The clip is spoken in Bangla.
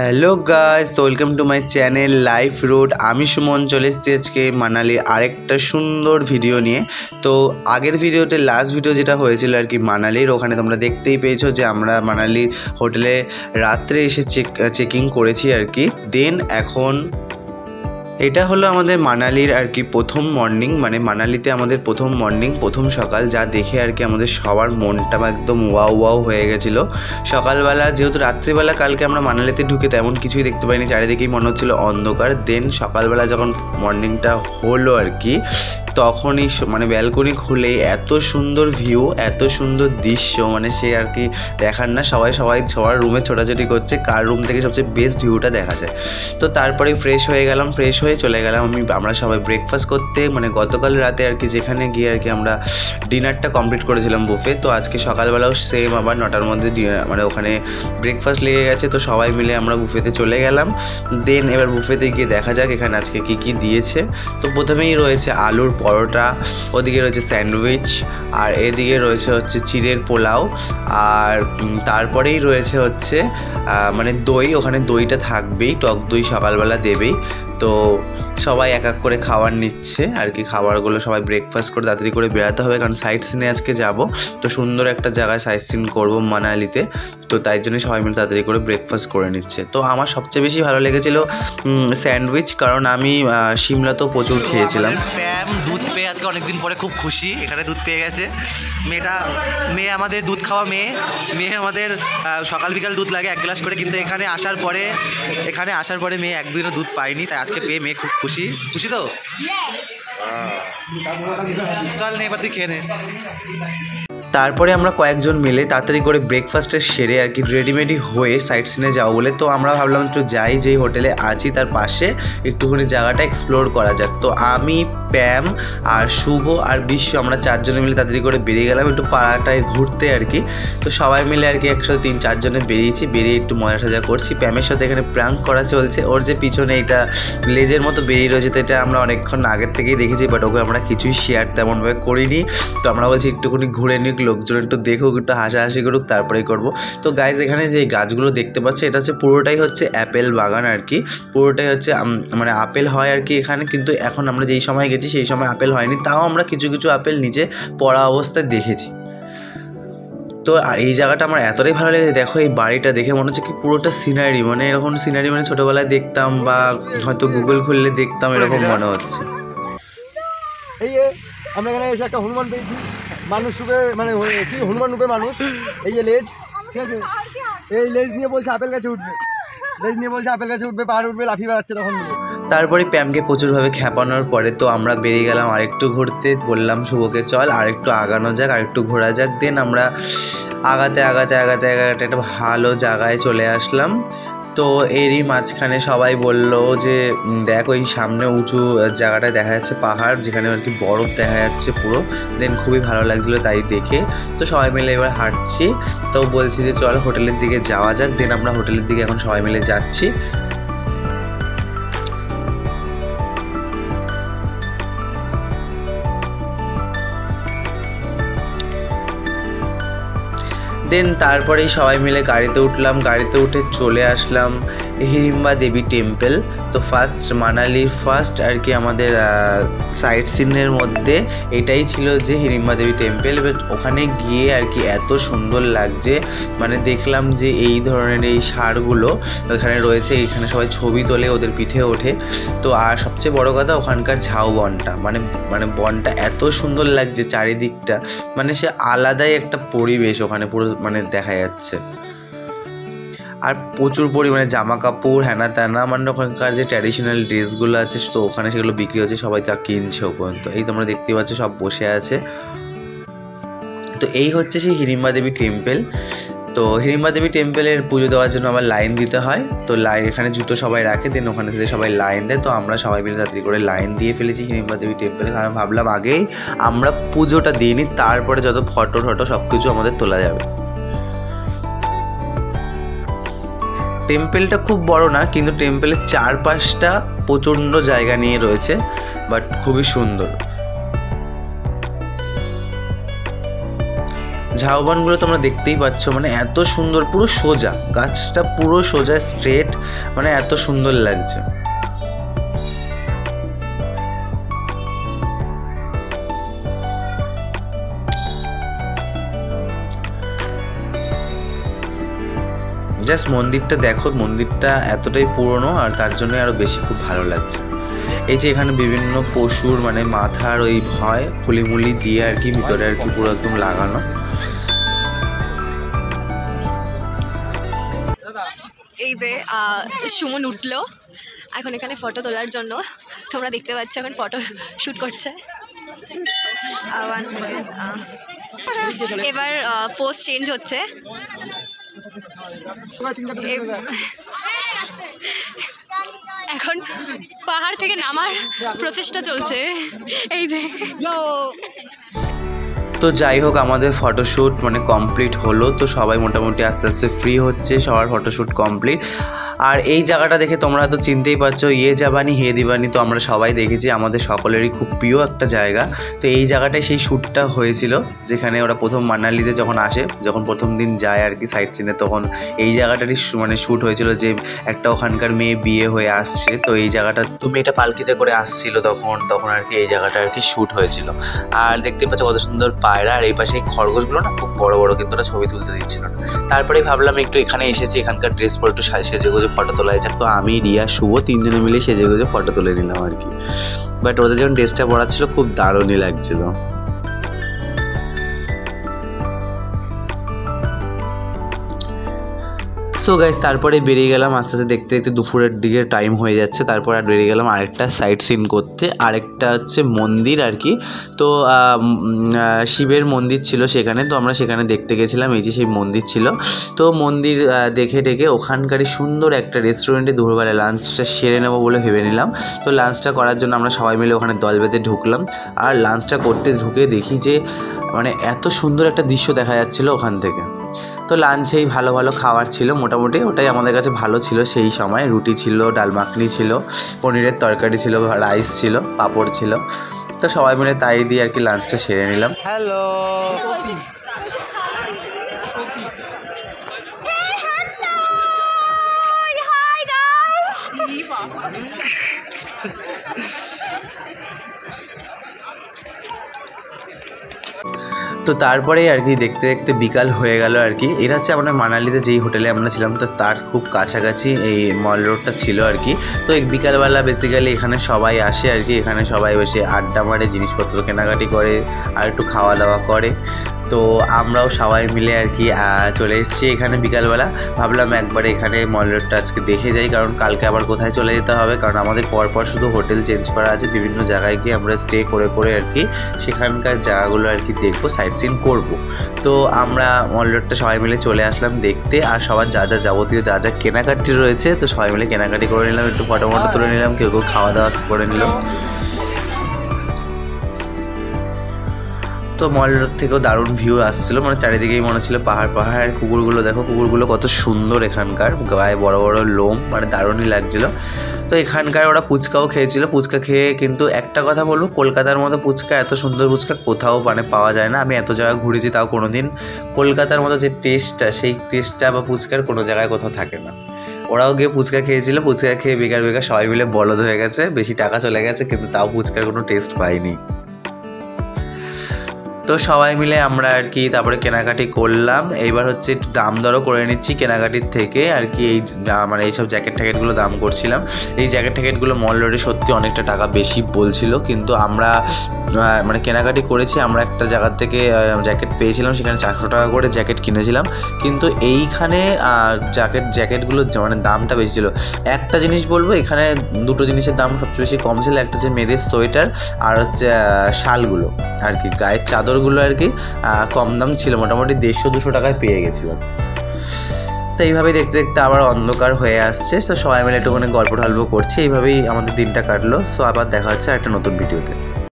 Hello guys, welcome to my channel life road. আমি সুমন চলে এসেছি আজকে মানালির আরেকটা সুন্দর ভিডিও নিয়ে। তো আগের ভিডিওতে লাস্ট ভিডিও যেটা হয়েছিল আর কি মানালির, ওখানে তোমরা দেখতেই পেয়েছো যে আমরা মানালির হোটেলে রাত্রে এসে চেকিং করেছি আর কি। দেন এখন এটা হলো আমাদের মানালির আর কি প্রথম মর্নিং, মানে মানালিতে আমাদের প্রথম মর্নিং, প্রথম সকাল, যা দেখে আর কি আমাদের সবার মনটা একদম ওয়াও ওয়াও হয়ে গেছিলো। সকালবেলা যেহেতু রাত্রিবেলা কালকে আমরা মানালিতে ঢুকে তেমন কিছুই দেখতে পাইনি, চারিদিকেই মনে হচ্ছিলো অন্ধকার। দেন সকালবেলা যখন মর্নিংটা হলো আর কি, তখনই মানে ব্যালকনি খুলে এত সুন্দর ভিউ, এত সুন্দর দৃশ্য, মানে সে আর কি দেখার না। সবার রুমে ছোটাছুটি করছে কার রুম থেকে সবচেয়ে বেস্ট ভিউটা দেখা যায়। তো তারপরে ফ্রেশ হয়ে গেলাম, ফ্রেশ হয়ে চলে গেলাম আমরা সবাই ব্রেকফাস্ট করতে, মানে গতকাল রাতে আর কি যেখানে গিয়ে আর কি আমরা ডিনারটা কমপ্লিট করেছিলাম বুফে। তো আজকে সকালবেলাও সেম আবার 9টার মধ্যে মানে ওখানে ব্রেকফাস্ট লেগে গেছে। তো সবাই মিলে আমরা বুফেতে চলে গেলাম। দেন এবার বুফেতে গিয়ে দেখা যাক এখানে আজকে কী কী দিয়েছে। তো প্রথমেই রয়েছে আলুর পরোটা, ওদিকে রয়েছে স্যান্ডউইচ, আর এদিকে রয়েছে হচ্ছে চিড়ের পোলাও, আর তারপরেই রয়েছে হচ্ছে মানে দই। ওখানে দইটা থাকবেই, টক দই সকালবেলা দেবেই। তো সবাই এক এক করে খাবার নিচ্ছে আর কি। খাবারগুলো সবাই ব্রেকফাস্ট করে তাড়াতাড়ি করে বেরাতে হবে, কারণ সাইট সিনে আজকে যাব। তো সুন্দর একটা জায়গায় সাইট সিন করবো মানালিতে, তো তাই জন্যই সবাই মিলে তাড়াতাড়ি করে ব্রেকফাস্ট করে নিচ্ছে। তো আমার সবচেয়ে বেশি ভালো লেগেছিলো স্যান্ডউইচ, কারণ আমি সিমলাতেও প্রচুর খেয়েছিলাম। দুধ পেয়ে আজকে অনেকদিন পরে খুব খুশি, এখানে দুধ পেয়ে গেছে। মেয়ে আমাদের দুধ খাওয়া মেয়ে আমাদের সকাল বিকাল দুধ লাগে 1 গ্লাস করে, কিন্তু এখানে আসার পরে মেয়ে একদিনও দুধ পায়নি, তাই আজকে পেয়ে মেয়ে খুব খুশি। খুশি তো? চল নে, এবার তুই খেয়ে নে। তারপরে আমরা কয়েকজন মিলে তাড়াতাড়ি করে ব্রেকফাস্টের সেরে আর কি রেডিমেডি হয়ে সাইট সিনে যাবো বলে, তো আমরা ভাবলাম একটু যাই, যেই হোটেলে আছি তার পাশে একটুখানি জায়গাটা এক্সপ্লোর করা যাক। তো আমি, প্যাম আর শুভ আর বিশ্ব, আমরা 4 জনে মিলে তাড়াতাড়ি করে বেরিয়ে গেলাম একটু পাড়াটায় ঘুরতে আর কি। তো সবাই মিলে আর কি একসাথে 3-4 জনে বেরিয়েছি, বেরিয়ে একটু মজা সাজা করছি। প্যামের সাথে এখানে প্র্যাঙ্ক করা চলছে। ওর যে পিছনে এটা লেজের মতো বেরিয়ে রয়েছে, তো এটা আমরা অনেকক্ষণ আগের থেকেই দেখেছি, বাট ওকে আমরা কিছুই শেয়ার তেমনভাবে করিনি। তো আমরা বলছি একটুখানি ঘুরে নিক, লোকজন একটু দেখুক, একটু হাসাহাসি করুক, তারপরেই করবো। তো গাইজ এখানে যে গাছগুলো দেখতে পাচ্ছে, এটা হচ্ছে পুরোটাই হচ্ছে অ্যাপেল বাগান আর কি। পুরোটাই হচ্ছে মানে আপেল হয় আর কি এখানে, কিন্তু এখন আমরা যেই সময় গেছি সেই সময় আপেল হয়নি, তাও আমরা কিছু কিছু আপেল নিচে পড়া অবস্থায় দেখেছি। তো আর এই জায়গাটা আমার এতটাই ভালো লেগেছে। দেখো এই বাড়িটা দেখে মনে হচ্ছে কি পুরোটা সিনারি, মানে এরকম সিনারি মানে ছোটোবেলায় দেখতাম বা হয়তো গুগল খুললে দেখতাম, এরকম মনে হচ্ছে। এই আমরা এখানে এসে একটা হনুমান পেয়েছি, মানুষ রূপে, মানে কি হনুমান রূপে মানুষ। এই যে লেজ, ঠিক আছে, এই লেজ নিয়ে বলছে আপেল গাছে উঠবে, পাহাড় উঠবে, লাফিয়ে বেড়াচ্ছে তখন। তারপরে প্যামকে প্রচুরভাবে খেপানোর পরে তো আমরা বেরিয়ে গেলাম আরেকটু ঘুরতে। বললাম শুভকে চল আরেকটু আগানো যাক, আরেকটু ঘোরা যাক। দেন আমরা আগাতে একটা ভালো জায়গায় চলে আসলাম। তো এরই মাঝখানে সবাই বলল যে দেখ ওই সামনে উঁচু জায়গাটায় দেখা যাচ্ছে পাহাড়, যেখানে আর কি বরফ দেখা যাচ্ছে পুরো। দেন খুবই ভালো লাগছিলো তাই দেখে। তো সবাই মিলে এবার হাঁটছি, তো বলছি যে চল হোটেলের দিকে যাওয়া যাক। দেন আমরা হোটেলের দিকে এখন সবাই মিলে যাচ্ছি। দেন তারপরেই সবাই মিলে গাড়িতে উঠলাম, গাড়িতে উঠে চলে আসলাম হিড়িম্বা দেবী টেম্পল। তো মানালির ফার্স্ট আর কি আমাদের সাইট সিনের মধ্যে এটাই ছিল যে হিড়িম্বা দেবী টেম্পল। এবার ওখানে গিয়ে আর কি এত সুন্দর লাগছে, মানে দেখলাম যে এই ধরনের এই ষাঁড়গুলো এখানে রয়েছে, এখানে সবাই ছবি তোলে, ওদের পিঠে ওঠে। তো আর সবচেয়ে বড় কথা ওখানকার ঝাউবনটা, মানে বনটা এত সুন্দর লাগছে চারিদিকটা, মানে সে আলাদাই একটা পরিবেশ ওখানে পুরো মানে দেখা যাচ্ছে। আর প্রচুর পরিমাণে জামা কাপড় হ্যানা ত্যানা, মানে ওখানকার যে ট্র্যাডিশনাল ড্রেসগুলো আছে তো ওখানে সেগুলো বিক্রি হচ্ছে, সবাই তা কিনছে পর্যন্ত। এই তোমরা দেখতে পাচ্ছ সব বসে আছে। তো এই হচ্ছে সেই হিড়িম্বা দেবী টেম্পল। তো হিড়িম্বা দেবী টেম্পলের পুজো দেওয়ার জন্য আবার লাইন দিতে হয়। তো এখানে জুতো সবাই রাখে, দেন ওখানে থেকে সবাই লাইন দেয়। তো আমরা সবাই মিলে তাড়াতাড়ি করে লাইন দিয়ে ফেলেছি হিড়িম্বা দেবী টেম্পলে, কারণ ভাবলাম আগেই আমরা পুজোটা দিয়ে নিই, তারপরে যত ফটো সব কিছু আমাদের তোলা যাবে। টেম্পলটা খুব বড় না, কিন্তু টেম্পলের চারপাশটা প্রচণ্ড জায়গা নিয়ে রয়েছে, বাট খুবই সুন্দর। ঝাউবনগুলো তোমরা দেখতেই পাচ্ছ, মানে এত সুন্দর, পুরো সোজা গাছটা, পুরো সোজা স্ট্রেট, মানে এত সুন্দর লাগছে। জাস্ট মন্দিরটা দেখো, মন্দিরটা এতটাই পুরনো আর তার জন্য আরো বেশি খুব ভালো লাগছে। এই যে এখানে বিভিন্ন পশুর মানে মাথার ওই ভয় খুলিমুলি দিয়ে আর কি ভিতরে আর কি পুরো একদম লাগানো। এই যে সুমন উঠলো এখন এখানে ফটো তোলার জন্য, তোমরা দেখতে পাচ্ছ এখন ফটো শ্যুট করছে। এবার পোস্ট চেঞ্জ হচ্ছে। এখন পাহাড় থেকে নামার প্রচেষ্টা চলছে। এই যে তো যাই হোক, আমাদের ফটোশ্যুট মানে কমপ্লিট হলো। তো সবাই মোটামুটি আস্তে আস্তে ফ্রি হচ্ছে, সবার ফটোশ্যুট কমপ্লিট। আর এই জায়গাটা দেখে তোমরা তো চিনতেই পারছো, ইয়ে জাবানি হে দিবানি, তো আমরা সবাই দেখেছি, আমাদের সকলেরই খুব প্রিয় একটা জায়গা। তো এই জায়গাটায় সেই শ্যুটটা হয়েছিল, যেখানে ওরা প্রথম মানালিতে যখন আসে, যখন প্রথম দিন যায় আর কি সাইট সিনে, তখন এই জায়গাটারই মানে শ্যুট হয়েছিল, যে একটা ওখানকার মেয়ে বিয়ে হয়ে আসছে, তো এই জায়গাটা, তো মেয়েটা পালকিতে করে আসছিল তখন আর কি এই জায়গাটা আর কি শ্যুট হয়েছিল। আর দেখতে পাচ্ছ কত সুন্দর পায়রা, আর এই পাশে এই খরগোশগুলো না খুব বড় বড়, কিন্তু ওরা ছবি তুলতে দিচ্ছিল না। তারপরে ভাবলাম একটু এখানে এসেছি, এখানকার ড্রেস পরে একটু সেজে গুজে ফটো তোলা যাক। তো আমি, রিয়া, শুভ তিনজনে মিলে সেজে গুজে ফটো তুলে নিলাম আর কি। বাট ওদের যখন ড্রেসটা পরা ছিল খুব দারুণই লাগছিল। সো গাইস, তারপরে বেরিয়ে গেলাম আস্তে আস্তে, দেখতে দেখতে দুপুরের দিকে টাইম হয়ে যাচ্ছে। তারপর আর বেরিয়ে গেলাম আরেকটা সাইট সিন করতে, আরেকটা হচ্ছে মন্দির আর কি। তো শিবের মন্দির ছিল সেখানে, তো আমরা সেখানে দেখতে গেছিলাম। এই যে সেই মন্দির ছিল, তো মন্দির দেখে টেকে ওখানকারই সুন্দর একটা রেস্টুরেন্টে দুপুরবেলা লাঞ্চটা সেরে নেবো বলে ভেবে নিলাম। তো লাঞ্চটা করার জন্য আমরা সবাই মিলে ওখানে দল বেঁধে ঢুকলাম। আর লাঞ্চটা করতে ঢুকে দেখি যে মানে এত সুন্দর একটা দৃশ্য দেখা যাচ্ছিলো ওখান থেকে। তো লাঞ্চেই ভালো ভালো খাবার ছিল মোটামুটি, ওটাই আমাদের কাছে ভালো ছিল সেই সময়। রুটি ছিল, ডাল মাখনি ছিল, পনিরের তরকারি ছিল, রাইস ছিল, পাঁপড় ছিল। তো সবাই মিলে তাই দিয়ে আর কি লাঞ্চটা সেরে নিলাম। হ্যালো, তো তারপরে আর কি দেখতে দেখতে বিকাল হয়ে গেল আর কি। এটা হচ্ছে আমরা মানালিতে যেই হোটেলে আমরা ছিলাম, তো তার খুব কাছাকাছি এই মল রোডটা ছিল আর কি। তো এই বিকালবেলা বেসিক্যালি এখানে সবাই আসে আর কি, এখানে সবাই বসে আড্ডা মারে, জিনিসপত্র কেনাকাটি করে, আর একটু খাওয়া দাওয়া করে। তো আমরাও সবাই মিলে আর কি চলে এসেছি এখানে বিকালবেলা। ভাবলাম একবারে এখানে মল রোডটা আজকে দেখে যাই, কারণ কালকে আবার কোথায় চলে যেতে হবে, কারণ আমাদের পরপর শুধু হোটেল চেঞ্জ করা আছে, বিভিন্ন জায়গায় গিয়ে আমরা স্টে করে করে আর কি সেখানকার জায়গাগুলো আর কি দেখবো, সাইট সিন করবো। তো আমরা মল রোডটা সবাই মিলে চলে আসলাম দেখতে, আর সবার যা যা যাবতীয় যা যা কেনাকাটি রয়েছে, তো সবাই মিলে কেনাকাটি করে নিলাম, একটু ফটো ফটো তুলে নিলাম, কেউ কেউ খাওয়া দাওয়া করে নিলাম। তো মল রোড থেকেও দারুণ ভিউ আসছিলো, মানে চারিদিকেই মনে হচ্ছিলো পাহাড় পাহাড়। আর কুকুরগুলো দেখো, কুকুরগুলো কত সুন্দর, এখানকার গায়ে বড় বড় লোম, মানে দারুণই লাগছিলো। তো এখানকার ওরা ফুচকাও খেয়েছিল, ফুচকা খেয়ে কিন্তু একটা কথা বলবো, কলকাতার মতো ফুচকা, এত সুন্দর ফুচকা কোথাও মানে পাওয়া যায় না। আমি এত জায়গা ঘুরেছি, তাও কোনো দিন কলকাতার মতো যে টেস্টটা, সেই টেস্টটা বা ফুচকার কোনো জায়গায় কোথাও থাকে না। ওরাও গিয়ে ফুচকা খেয়েছিল, ফুচকা খেয়ে বেকার বেকার সবাই মিলে বলদ হয়ে গেছে, বেশি টাকা চলে গেছে, কিন্তু তাও ফুচকার কোনো টেস্ট পাইনি। তো সবাই মিলে আমরা আর কি তারপরে কেনাকাটি করলাম। এইবার হচ্ছে একটু দাম দরও করে নিচ্ছি কেনাকাটির থেকে আর কি। এই মানে এইসব জ্যাকেট ট্যাকেটগুলো দাম করছিলাম। এই জ্যাকেট ট্যাকেটগুলো মল রোডে সত্যি অনেকটা টাকা বেশি বলছিল, কিন্তু আমরা মানে কেনাকাটি করেছি। আমরা একটা জায়গার থেকে জ্যাকেট পেয়েছিলাম, সেখানে 400 টাকা করে জ্যাকেট কিনেছিলাম, কিন্তু এইখানে জ্যাকেটগুলো মানে দামটা বেশি ছিল। একটা জিনিস বলবো, এখানে দুটো জিনিসের দাম সবচেয়ে বেশি কম ছিল। একটা হচ্ছে মেয়েদের সোয়েটার, আর হচ্ছে শালগুলো আর কি, গায়ের চাদরগুলো আর কি কম দাম ছিল, মোটামুটি 150-200 টাকায় পেয়ে গেছিলাম। তো এইভাবেই দেখতে দেখতে আবার অন্ধকার হয়ে আসছে। তো সবাই মিলে একটুখানি গল্প ঢল্প করছি, এইভাবেই আমাদের দিনটা কাটলো। সো আবার দেখা হচ্ছে একটা নতুন ভিডিওতে।